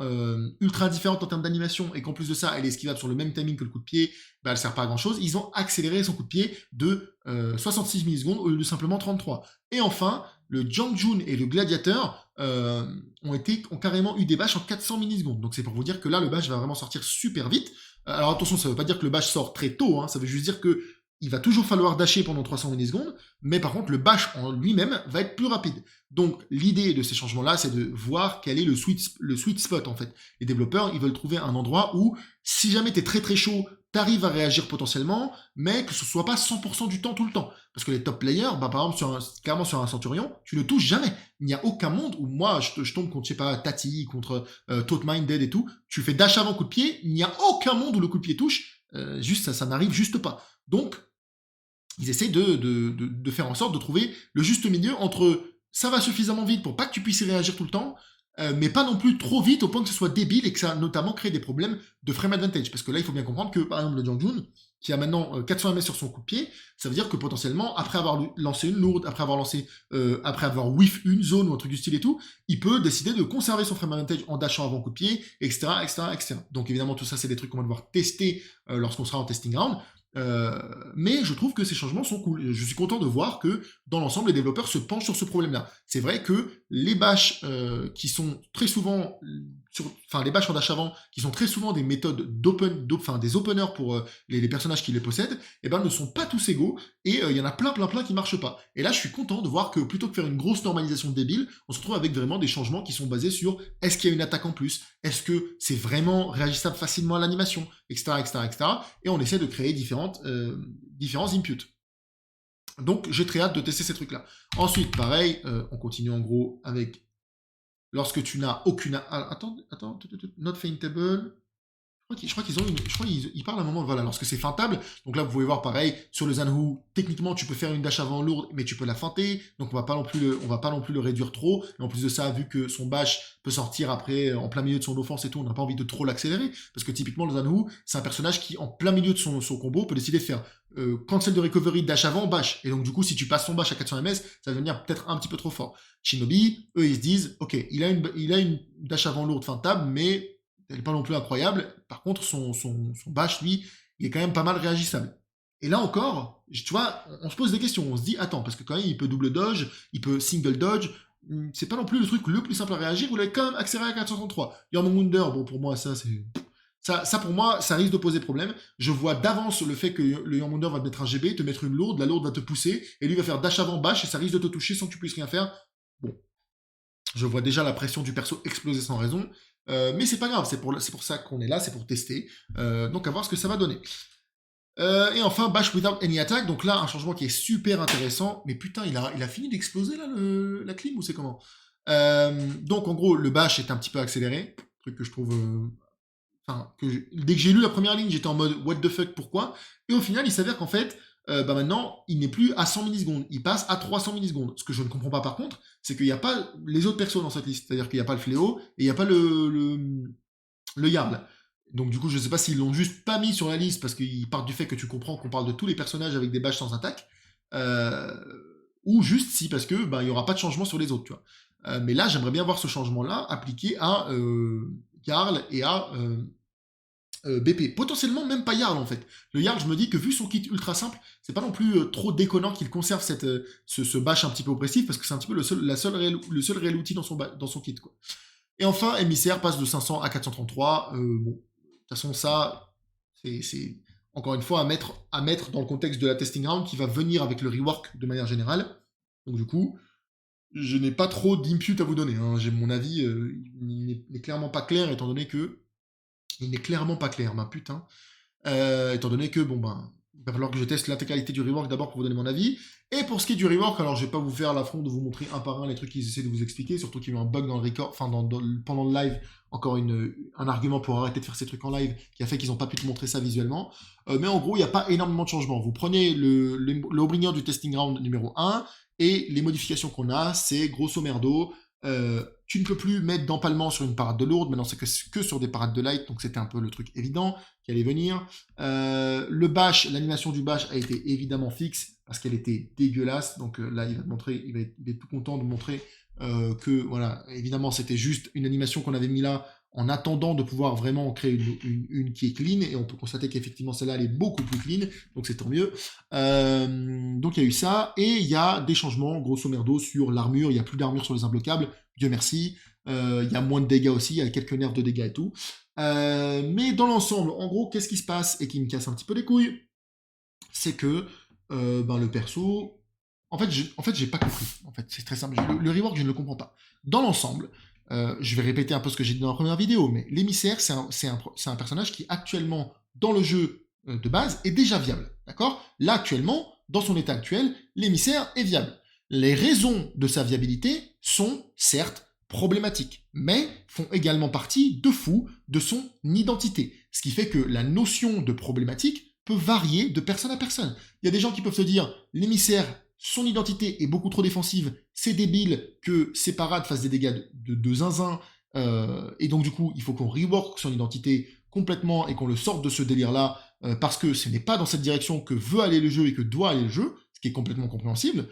ultra différente en termes d'animation et qu'en plus de ça, elle est esquivable sur le même timing que le coup de pied, bah, elle sert pas à grand chose. Ils ont accéléré son coup de pied de 66 millisecondes au lieu de simplement 33. Et enfin, le Jiangjun et le Gladiateur ont carrément eu des bâches en 400 millisecondes. Donc c'est pour vous dire que là, le bâche va vraiment sortir super vite. Alors attention, ça veut pas dire que le bâche sort très tôt, hein, ça veut juste dire que il va toujours falloir dasher pendant 300 millisecondes, mais par contre, le bash en lui-même va être plus rapide. Donc, l'idée de ces changements-là, c'est de voir quel est le sweet spot, en fait. Les développeurs, ils veulent trouver un endroit où, si jamais t'es très très chaud, t'arrives à réagir potentiellement, mais que ce soit pas 100% du temps tout le temps. Parce que les top players, bah, par exemple, clairement sur un Centurion, tu le touches jamais. Il n'y a aucun monde où moi, je tombe contre, je sais pas, Tati, contre Minded et tout, tu fais dash avant coup de pied, il n'y a aucun monde où le coup de pied touche, juste ça n'arrive juste pas. Donc, ils essaient de faire en sorte de trouver le juste milieu entre ça va suffisamment vite pour pas que tu puisses y réagir tout le temps, mais pas non plus trop vite au point que ce soit débile et que ça notamment crée des problèmes de frame advantage. Parce que là, il faut bien comprendre que, par exemple, le Jiangjun, qui a maintenant 400 ms sur son coup de pied, ça veut dire que potentiellement, après avoir lancé une lourde, après avoir whiff une zone ou un truc du style et tout, il peut décider de conserver son frame advantage en dashant avant coup de pied, etc., etc., etc. Donc évidemment, tout ça, c'est des trucs qu'on va devoir tester lorsqu'on sera en testing round. Mais je trouve que ces changements sont cool. Je suis content de voir que dans l'ensemble, les développeurs se penchent sur ce problème-là. C'est vrai que les bâches qui sont très souvent, les bâches en dash avant, qui sont très souvent des méthodes des openers pour les personnages qui les possèdent, eh ben, ne sont pas tous égaux et il y en a plein qui marchent pas. Et là, je suis content de voir que plutôt que faire une grosse normalisation débile, on se retrouve avec vraiment des changements qui sont basés sur est-ce qu'il y a une attaque en plus, est-ce que c'est vraiment réagissable facilement à l'animation, etc., etc., etc. Et on essaie de créer différents inputs. Donc j'ai très hâte de tester ces trucs-là. Ensuite, pareil, on continue en gros avec lorsque tu n'as aucune... Attends, not feintable. Je crois je crois qu'ils parlent à un moment, voilà, lorsque c'est feintable. Donc là, vous pouvez voir pareil, sur le Zanhu, techniquement, tu peux faire une dash avant lourde, mais tu peux la feinter. Donc on va pas non plus le réduire trop. Et en plus de ça, vu que son bash peut sortir après, en plein milieu de son offense et tout, on n'a pas envie de trop l'accélérer. Parce que typiquement, le Zanhu, c'est un personnage qui, en plein milieu de son combo, peut décider de faire cancel de recovery, dash avant, bash. Et donc, du coup, si tu passes son bash à 400 ms, ça va devenir peut-être un petit peu trop fort. Shinobi, eux, ils se disent, ok, il a une dash avant lourde feintable, mais elle n'est pas non plus incroyable. Par contre, son bash, lui, il est quand même pas mal réagissable. Et là encore, tu vois, on se pose des questions. On se dit, attends, parce que quand même, il peut double dodge, il peut single dodge. C'est pas non plus le truc le plus simple à réagir. Vous l'avez quand même accéléré à 433. Wonder, bon, pour moi, ça, c'est. Ça, pour moi, ça risque de poser problème. Je vois d'avance le fait que le Wonder va te mettre un GB, te mettre une lourde, la lourde va te pousser, et lui va faire dash avant bash, et ça risque de te toucher sans que tu puisses rien faire. Bon, je vois déjà la pression du perso exploser sans raison. Mais c'est pas grave, c'est pour ça qu'on est là, c'est pour tester. Donc à voir ce que ça va donner. Et enfin, Bash Without Any Attack. Donc là, un changement qui est super intéressant. Mais putain, il a fini d'exploser là, la clim ou c'est comment? Donc en gros, le Bash est un petit peu accéléré. Truc que je trouve... Enfin, dès que j'ai lu la première ligne, j'étais en mode what the fuck, pourquoi? Et au final, il s'avère qu'en fait, maintenant, il n'est plus à 100 millisecondes, il passe à 300 millisecondes. Ce que je ne comprends pas par contre, c'est qu'il n'y a pas les autres persos dans cette liste. C'est-à-dire qu'il n'y a pas le fléau et il n'y a pas le Jarl. Donc du coup, je ne sais pas s'ils l'ont juste pas mis sur la liste parce qu'ils partent du fait que tu comprends qu'on parle de tous les personnages avec des badges sans attaque, ou juste si parce que il y aura pas de changement sur les autres, tu vois. Mais là, j'aimerais bien voir ce changement-là appliqué à Jarl et à BP. Potentiellement même pas Jarl en fait. Le Jarl, je me dis que vu son kit ultra simple, c'est pas non plus trop déconnant qu'il conserve ce bash un petit peu oppressif parce que c'est un petit peu le seul réel outil dans son kit, quoi. Et enfin, Émissaire passe de 500 à 433. Bon, de toute façon, ça, c'est encore une fois à mettre dans le contexte de la testing round qui va venir avec le rework de manière générale. Donc du coup, je n'ai pas trop d'input à vous donner, hein. J'ai mon avis, il n'est clairement pas clair étant donné que il n'est clairement pas clair, ma putain. Étant donné que, bon ben, il va falloir que je teste l'intégralité du rework d'abord pour vous donner mon avis. Et pour ce qui est du rework, alors je vais pas vous faire l'affront de vous montrer un par un les trucs qu'ils essaient de vous expliquer, surtout qu'il y a eu un bug dans le record, enfin pendant le live, encore un argument pour arrêter de faire ces trucs en live qui a fait qu'ils n'ont pas pu te montrer ça visuellement. Mais en gros, il n'y a pas énormément de changements. Vous prenez le Obringer du testing round numéro 1 et les modifications qu'on a, c'est grosso merdo. Tu ne peux plus mettre d'empalement sur une parade de lourde, maintenant c'est que sur des parades de light, donc c'était un peu le truc évident qui allait venir. Le bash, l'animation du bash a été évidemment fixe parce qu'elle était dégueulasse, donc là il va te montrer, il est tout content de montrer que voilà, évidemment c'était juste une animation qu'on avait mis là en attendant de pouvoir vraiment créer une qui est clean, et on peut constater qu'effectivement celle-là elle est beaucoup plus clean, donc c'est tant mieux. Donc il y a eu ça, et il y a des changements grosso merdo sur l'armure, il n'y a plus d'armure sur les imbloquables, Dieu merci, il y a moins de dégâts aussi, il y a quelques nerfs de dégâts et tout. Mais dans l'ensemble, en gros, qu'est-ce qui se passe et qui me casse un petit peu les couilles, c'est que le perso... En fait, j'ai pas compris. En fait, c'est très simple. Le rework, je ne le comprends pas. Dans l'ensemble, je vais répéter un peu ce que j'ai dit dans la première vidéo, mais l'émissaire, c'est un personnage qui actuellement, dans le jeu de base, est déjà viable. D'accord? Là, actuellement, dans son état actuel, l'émissaire est viable. Les raisons de sa viabilité sont, certes, problématiques, mais font également partie de fou de son identité. Ce qui fait que la notion de problématique peut varier de personne à personne. Il y a des gens qui peuvent se dire, l'émissaire, son identité est beaucoup trop défensive, c'est débile que ses parades fassent des dégâts de zinzin, et donc du coup, il faut qu'on rework son identité complètement et qu'on le sorte de ce délire-là, parce que ce n'est pas dans cette direction que veut aller le jeu et que doit aller le jeu, ce qui est complètement compréhensible.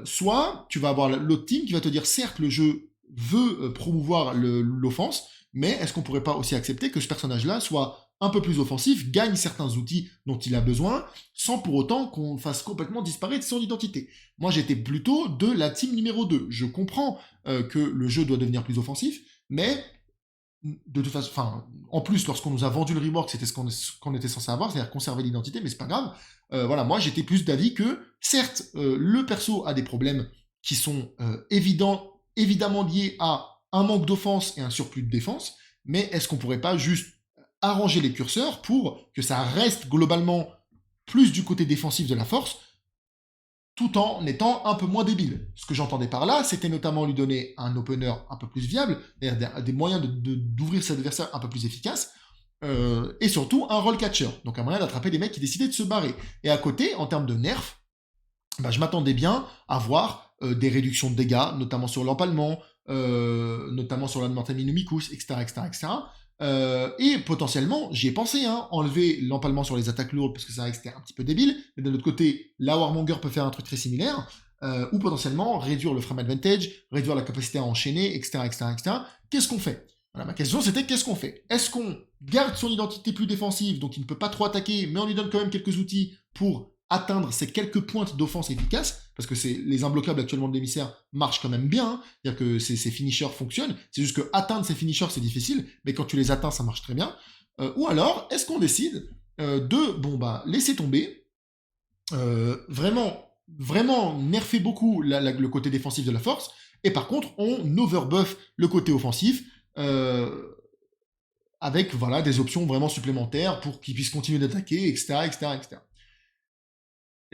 Soit tu vas avoir l'autre team qui va te dire, certes, le jeu veut promouvoir l'offense, mais est-ce qu'on pourrait pas aussi accepter que ce personnage-là soit un peu plus offensif, gagne certains outils dont il a besoin, sans pour autant qu'on fasse complètement disparaître son identité. Moi, j'étais plutôt de la team numéro 2. Je comprends que le jeu doit devenir plus offensif, mais de toute façon, enfin, en plus, lorsqu'on nous a vendu le rework, c'était ce qu'on était censé avoir, c'est-à-dire conserver l'identité, mais c'est pas grave. Voilà, moi, j'étais plus d'avis que, certes, le perso a des problèmes qui sont évidemment liés à un manque d'offense et un surplus de défense, mais est-ce qu'on pourrait pas juste arranger les curseurs pour que ça reste globalement plus du côté défensif de la force, tout en étant un peu moins débile. Ce que j'entendais par là, c'était notamment lui donner un opener un peu plus viable, c'est-à-dire des moyens d'ouvrir ses adversaires un peu plus efficaces, et surtout un roll catcher, donc un moyen d'attraper des mecs qui décidaient de se barrer. Et à côté, en termes de nerfs, bah, je m'attendais bien à voir des réductions de dégâts, notamment sur l'empalement, notamment sur l'Adamantaminomicus, etc., etc., etc. Et potentiellement, j'y ai pensé, hein, enlever l'empalement sur les attaques lourdes, parce que c'est vrai que c'était un petit peu débile, mais d'un autre côté, la Warmonger peut faire un truc très similaire, ou potentiellement réduire le frame advantage, réduire la capacité à enchaîner, etc., etc., etc. Qu'est-ce qu'on fait? Voilà, ma question c'était qu'est-ce qu'on fait? Est-ce qu'on garde son identité plus défensive, donc il ne peut pas trop attaquer, mais on lui donne quand même quelques outils pour atteindre ces quelques pointes d'offense efficaces, parce que les imbloquables actuellement de l'émissaire marchent quand même bien, hein, c'est-à-dire que ces finishers fonctionnent, c'est juste que atteindre ces finishers c'est difficile, mais quand tu les atteins ça marche très bien. Ou alors, est-ce qu'on décide de, bon bah, laisser tomber, vraiment nerfer beaucoup le côté défensif de la force, et par contre on overbuff le côté offensif, avec voilà, des options vraiment supplémentaires pour qu'ils puissent continuer d'attaquer, etc., etc., etc.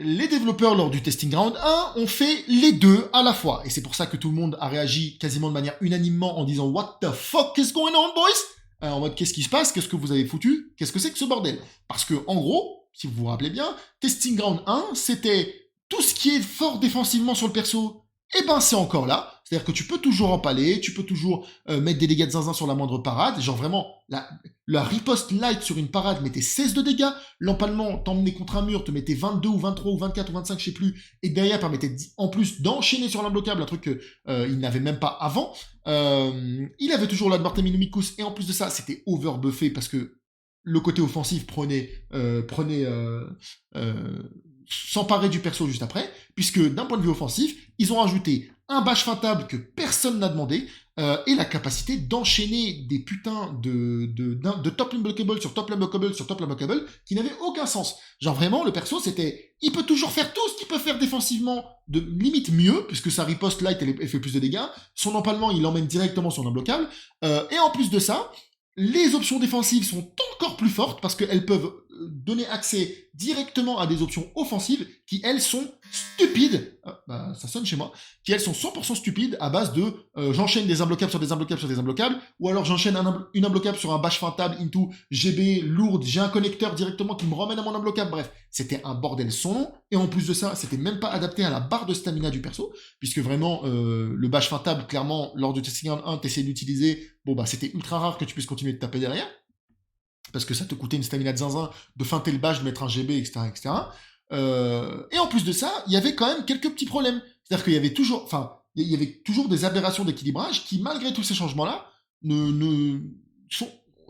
Les développeurs, lors du testing round 1, ont fait les deux à la fois. Et c'est pour ça que tout le monde a réagi quasiment de manière unanimement en disant What the fuck is going on, boys? En mode qu'est-ce qui se passe? Qu'est-ce que vous avez foutu? Qu'est-ce que c'est que ce bordel? Parce que, en gros, si vous vous rappelez bien, testing round 1, c'était tout ce qui est fort défensivement sur le perso. Eh ben, c'est encore là. C'est-à-dire que tu peux toujours empaler, tu peux toujours mettre des dégâts de zinzin sur la moindre parade. Genre vraiment, la riposte light sur une parade mettait 16 de dégâts. L'empalement t'emmenait contre un mur, te mettait 22 ou 23 ou 24 ou 25, je sais plus. Et derrière permettait en plus d'enchaîner sur l'imbloquable, un truc qu'il n'avait même pas avant. Il avait toujours l'Adamantaminomicus. Et en plus de ça, c'était overbuffé parce que le côté offensif prenait s'emparer du perso juste après, puisque d'un point de vue offensif, ils ont rajouté un bash fintable que personne n'a demandé, et la capacité d'enchaîner des putains de top unblockable sur top unblockable sur top unblockable qui n'avaient aucun sens. Genre vraiment, le perso, c'était... Il peut toujours faire tout ce qu'il peut faire défensivement, de limite mieux, puisque sa riposte light, elle fait plus de dégâts. Son empalement, il l'emmène directement sur unblockable. Et en plus de ça, les options défensives sont encore plus fortes parce qu'elles peuvent donner accès directement à des options offensives qui, elles, sont stupides. Bah, ça sonne chez moi. Qui, elles, sont 100% stupides à base de j'enchaîne des imbloquables sur des imbloquables sur des imbloquables, ou alors j'enchaîne une imbloquable sur un bash fintable into GB lourde, j'ai un connecteur directement qui me ramène à mon imbloquable. Bref, c'était un bordel sans nom. Et en plus de ça, c'était même pas adapté à la barre de stamina du perso, puisque vraiment, le bash fintable, clairement, lors du testing 1, t'essayais d'utiliser, bon bah c'était ultra rare que tu puisses continuer de taper derrière, parce que ça te coûtait une stamina de zinzin de feinter le bash, de mettre un GB, etc., etc. Et en plus de ça, il y avait quand même quelques petits problèmes. C'est-à-dire qu'il y avait toujours, enfin, il y avait toujours des aberrations d'équilibrage qui, malgré tous ces changements-là,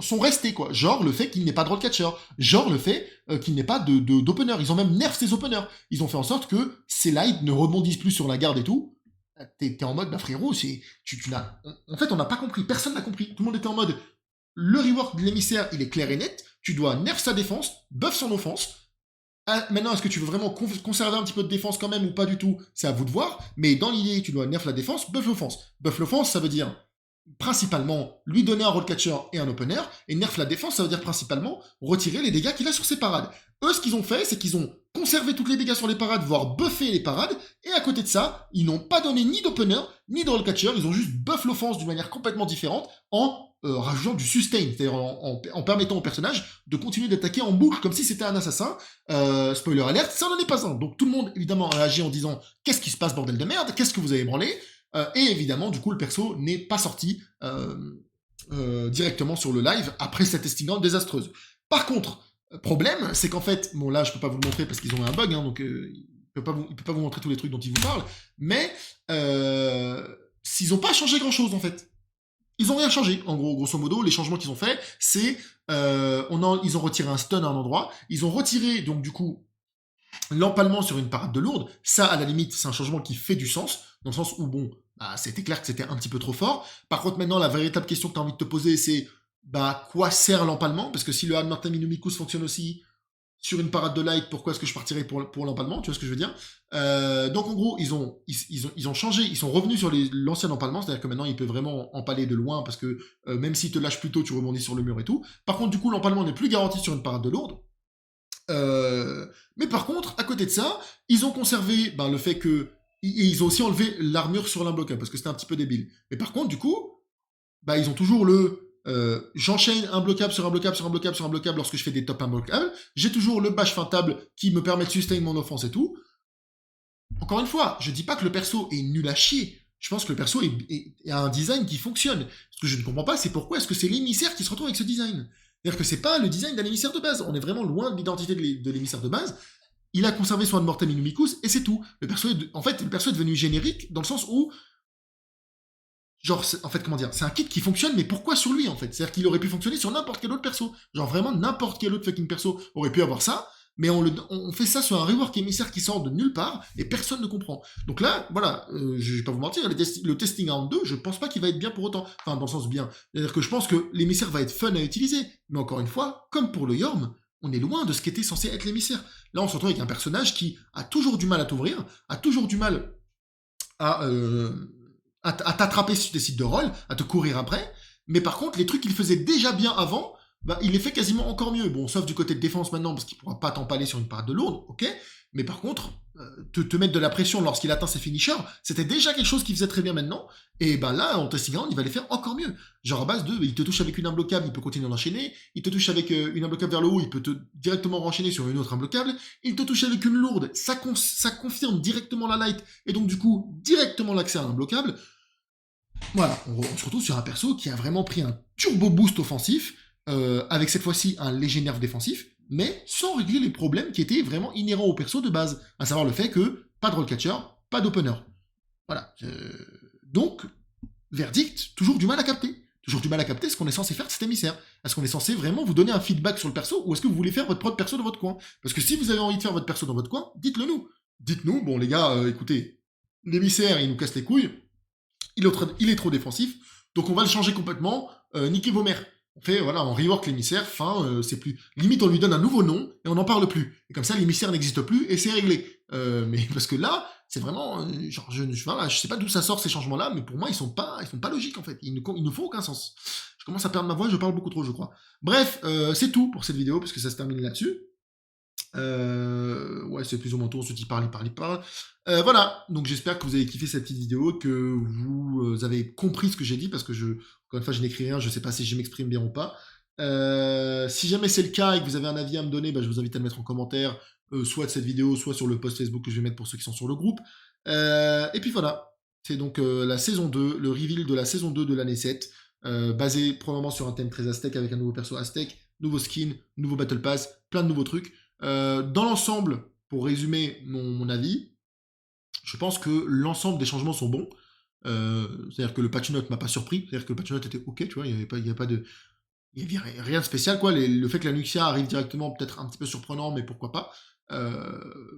sont restés, quoi. Genre le fait qu'il n'ait pas de roll catcher, genre le fait qu'il n'ait pas d'opener. Ils ont même nerf ces openers. Ils ont fait en sorte que ces lights ne rebondissent plus sur la garde et tout. T'es en mode, bah frérot, tu n'as... En fait, on n'a pas compris, personne n'a compris. Tout le monde était en mode, le rework de l'émissaire, il est clair et net. Tu dois nerf sa défense, buff son offense. Maintenant, est-ce que tu veux vraiment conserver un petit peu de défense quand même ou pas du tout? C'est à vous de voir. Mais dans l'idée, tu dois nerf la défense, buff l'offense. Buff l'offense, ça veut dire principalement lui donner un roll catcher et un opener. Et nerf la défense, ça veut dire principalement retirer les dégâts qu'il a sur ses parades. Eux, ce qu'ils ont fait, c'est qu'ils ont conservé tous les dégâts sur les parades, voire buffé les parades. Et à côté de ça, ils n'ont pas donné ni d'opener, ni de roll catcher. Ils ont juste buff l'offense d'une manière complètement différente en rajoutant du sustain, c'est-à-dire en permettant au personnage de continuer d'attaquer en boucle comme si c'était un assassin. Spoiler alert, ça n'en est pas un. Donc tout le monde évidemment a réagi en disant qu'est-ce qui se passe bordel de merde, qu'est-ce que vous avez branlé, et évidemment du coup le perso n'est pas sorti directement sur le live après cette testing round désastreuse. Par contre, problème, c'est qu'en fait, bon là je peux pas vous le montrer parce qu'ils ont eu un bug, hein, donc il peut pas vous montrer tous les trucs dont ils vous parlent, mais s'ils ont pas changé grand chose en fait. Ils ont rien changé, en gros, grosso modo, les changements qu'ils ont fait, c'est ils ont retiré un stun à un endroit, ils ont retiré donc du coup l'empalement sur une parade de lourde. Ça, à la limite, c'est un changement qui fait du sens, dans le sens où bon, bah, c'était clair que c'était un petit peu trop fort. Par contre, maintenant, la véritable question que tu as envie de te poser, c'est bah quoi sert l'empalement? Parce que si le Adamantaminomicus fonctionne aussi sur une parade de light, pourquoi est-ce que je partirais pour l'empalement? Tu vois ce que je veux dire? Donc en gros, ils ont changé, ils sont revenus sur l'ancien empalement, c'est-à-dire que maintenant ils peuvent vraiment empaler de loin parce que même s'ils te lâchent plus tôt, tu rebondis sur le mur et tout. Par contre, du coup, l'empalement n'est plus garanti sur une parade de lourde. Mais par contre, à côté de ça, ils ont conservé le fait que... Et ils ont aussi enlevé l'armure sur l'imbloquable parce que c'était un petit peu débile. Mais par contre, du coup, ils ont toujours le j'enchaîne un bloquable sur un bloquable sur un bloquable sur un bloquable lorsque je fais des top imbloquables. J'ai toujours le bash feintable qui me permet de sustain mon offense et tout. Encore une fois, je dis pas que le perso est nul à chier. Je pense que le perso a un design qui fonctionne. Ce que je ne comprends pas, c'est pourquoi est-ce que c'est l'émissaire qui se retrouve avec ce design. C'est-à-dire que c'est pas le design d'un émissaire de base. On est vraiment loin de l'identité de l'émissaire de base. Il a conservé son Mortem Inumicus et c'est tout. En fait, le perso est devenu générique dans le sens où, genre, en fait, comment dire, c'est un kit qui fonctionne, mais pourquoi sur lui en fait? C'est-à-dire qu'il aurait pu fonctionner sur n'importe quel autre perso. Genre vraiment n'importe quel autre fucking perso aurait pu avoir ça, mais on fait ça sur un rework émissaire qui sort de nulle part et personne ne comprend. Donc là, voilà, je vais pas vous mentir, le testing round 2, je pense pas qu'il va être bien pour autant. Enfin, dans le sens bien. C'est-à-dire que je pense que l'émissaire va être fun à utiliser, mais encore une fois, comme pour le Yorm, on est loin de ce qu'était censé être l'émissaire. Là, on se retrouve avec un personnage qui a toujours du mal à t'ouvrir, a toujours du mal à, à t'attraper sur des sites de rôle, à te courir après. Mais par contre, les trucs qu'il faisait déjà bien avant, bah, il les fait quasiment encore mieux. Bon, sauf du côté de défense maintenant, parce qu'il pourra pas t'empaler sur une parade de lourde, ok. Mais par contre, te mettre de la pression lorsqu'il atteint ses finishers, c'était déjà quelque chose qu'il faisait très bien maintenant. Et ben là, en testing round, il va les faire encore mieux. Genre à base de, il te touche avec une imbloquable, il peut continuer d'enchaîner. Il te touche avec une imbloquable vers le haut, il peut te directement renchaîner sur une autre imbloquable. Il te touche avec une lourde, ça confirme directement la light, et donc du coup, directement l'accès à l'imbloquable. Voilà, on se retrouve sur un perso qui a vraiment pris un turbo boost offensif, avec cette fois-ci un léger nerf défensif, mais sans régler les problèmes qui étaient vraiment inhérents au perso de base, à savoir le fait que pas de rollcatcher, pas d'opener. Voilà. Donc, verdict, toujours du mal à capter. Toujours du mal à capter ce qu'on est censé faire de cet émissaire. Est-ce qu'on est censé vraiment vous donner un feedback sur le perso, ou est-ce que vous voulez faire votre propre perso dans votre coin? Parce que si vous avez envie de faire votre perso dans votre coin, dites-le nous. Dites-nous, bon les gars, écoutez, l'émissaire il nous casse les couilles, il est trop défensif, donc on va le changer complètement, niquez vos mères. On fait, voilà, on rework l'émissaire, fin, c'est plus... Limite, on lui donne un nouveau nom, et on n'en parle plus. Et comme ça, l'émissaire n'existe plus, et c'est réglé. Mais parce que là, c'est vraiment... genre, voilà, je sais pas d'où ça sort ces changements-là, mais pour moi, ils sont pas logiques, en fait. Ils ne font aucun sens. Je commence à perdre ma voix, je parle beaucoup trop, je crois. Bref, c'est tout pour cette vidéo, parce que ça se termine là-dessus. Ouais, c'est plus ou moins tout, on se dit parle. Voilà, donc j'espère que vous avez kiffé cette petite vidéo, que vous avez compris ce que j'ai dit, parce que encore une fois, je n'écris rien, je sais pas si je m'exprime bien ou pas. Si jamais c'est le cas et que vous avez un avis à me donner, bah, je vous invite à le mettre en commentaire, soit de cette vidéo, soit sur le post Facebook que je vais mettre pour ceux qui sont sur le groupe. Et puis voilà, c'est donc la saison 2, le reveal de la saison 2 de l'année 7, basé probablement sur un thème très aztèque avec un nouveau perso aztèque, nouveau skin, nouveau battle pass, plein de nouveaux trucs. Dans l'ensemble, pour résumer mon avis, je pense que l'ensemble des changements sont bons. C'est-à-dire que le patch note m'a pas surpris. C'est-à-dire que le patch note était ok, tu vois, il y avait rien de spécial, quoi. Le fait que la Nuxia arrive directement, peut-être un petit peu surprenant, mais pourquoi pas.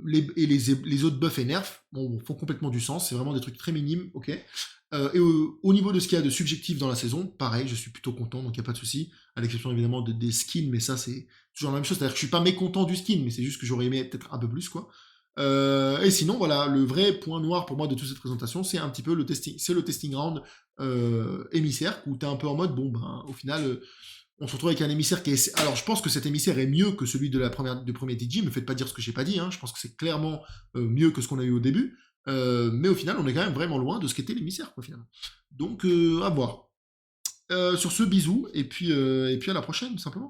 Les autres buffs et nerfs, bon, font complètement du sens. C'est vraiment des trucs très minimes, ok. Et au niveau de ce qu'il y a de subjectif dans la saison, pareil, je suis plutôt content, donc il n'y a pas de souci. À l'exception évidemment des skins, mais ça c'est toujours la même chose. C'est-à-dire que je suis pas mécontent du skin, mais c'est juste que j'aurais aimé peut-être un peu plus, quoi. Et sinon, voilà, le vrai point noir pour moi de toute cette présentation, c'est un petit peu le testing round émissaire, où t'es un peu en mode, bon, ben, au final, on se retrouve avec un émissaire qui est... Alors, je pense que cet émissaire est mieux que celui du premier TG, me faites pas dire ce que j'ai pas dit, hein, je pense que c'est clairement mieux que ce qu'on a eu au début, mais au final, on est quand même vraiment loin de ce qu'était l'émissaire, quoi, finalement. Donc, à voir. Sur ce, bisous, et puis à la prochaine, tout simplement.